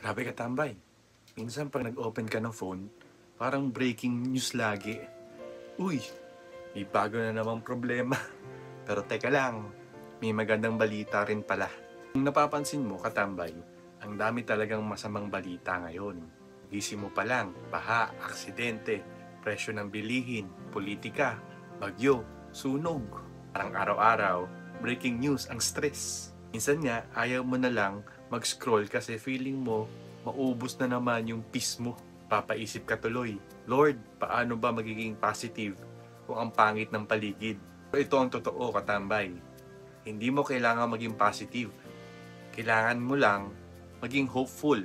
Sabi ka tambay, minsan pag nag-open ka ng phone, parang breaking news lagi. Uy, may bago na namang problema. Pero teka lang, may magandang balita rin pala. Kung napapansin mo, katambay, ang dami talagang masamang balita ngayon. Gising mo pa lang, baha, aksidente, presyo ng bilihin, politika, bagyo, sunog. Parang araw-araw, breaking news ang stress. Minsan nga, ayaw mo na lang mag-scroll kasi feeling mo maubos na naman yung peace mo. Papaisip ka tuloy, Lord, paano ba magiging positive kung ang pangit ng paligid? Ito ang totoo, katambay. Hindi mo kailangan maging positive. Kailangan mo lang maging hopeful.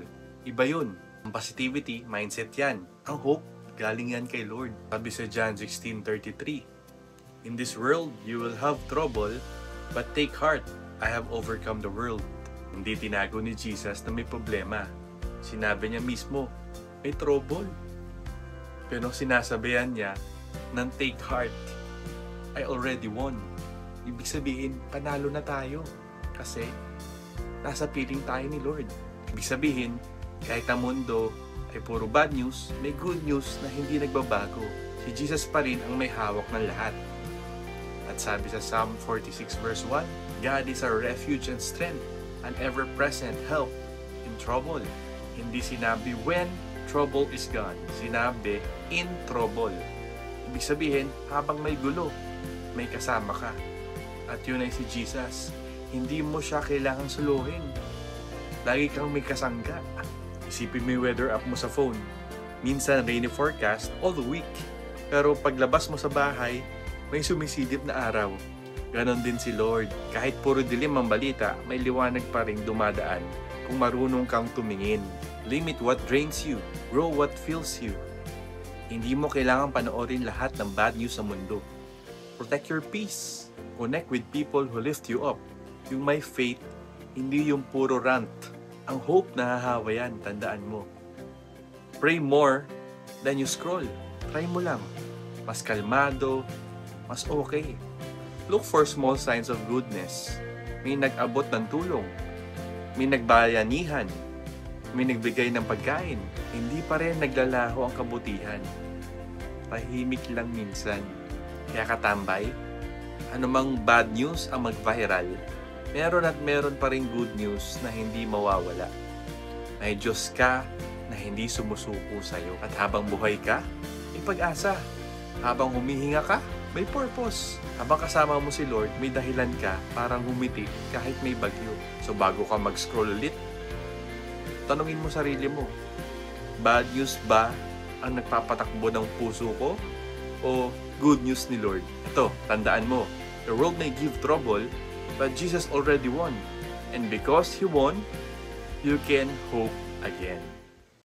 Iba yun. Ang positivity, mindset yan. Ang hope, galing yan kay Lord. Sabi sa John 16:33, In this world, you will have trouble, but take heart, I have overcome the world. Hindi tinago ni Jesus na may problema. Sinabi niya mismo, may trouble. Pero sinasabihan niya ng take heart, I already won. Ibig sabihin, panalo na tayo. Kasi nasa piling tayo ni Lord. Ibig sabihin, kahit ang mundo ay puro bad news, may good news na hindi nagbabago. Si Jesus pa rin ang may hawak ng lahat. At sabi sa Psalm 46 verse 1, God is our refuge and strength, an ever-present help in trouble. Hindi sinabi when trouble is gone. Sinabi in trouble. Ibig sabihin, habang may gulo, may kasama ka. At yun ay si Jesus. Hindi mo siya kailangang suluhin. Lagi kang may kasangga. Isipin mo yung weather app mo sa phone. Minsan rainy forecast all the week. Pero paglabas mo sa bahay, may sumisilip na araw. Ganon din si Lord. Kahit puro dilim ang balita, may liwanag pa rin dumadaan kung marunong kang tumingin. Limit what drains you. Grow what fills you. Hindi mo kailangang panoorin lahat ng bad news sa mundo. Protect your peace. Connect with people who lift you up. Yung may faith, hindi yung puro rant. Ang hope nahahawa yan, tandaan mo. Pray more than you scroll. Try mo lang. Mas kalmado, mas okay. Look for small signs of goodness. May nag-abot ng tulong. May nagbayanihan. May nagbigay ng pagkain. Hindi pa rin naglalaho ang kabutihan. Tahimik lang minsan. Kaya katambay, anumang bad news ang mag-viral, meron at meron pa rin good news na hindi mawawala. May Diyos ka na hindi sumusuko sa'yo. At habang buhay ka, may pag-asa. Habang humihinga ka, may purpose. Habang kasama mo si Lord, may dahilan ka parang humiti kahit may bagyo. So bago ka mag-scroll ulit, tanungin mo sarili mo, bad news ba ang nagpapatakbo ng puso ko? O good news ni Lord? Ito, tandaan mo, the world may give trouble, but Jesus already won. And because He won, you can hope again.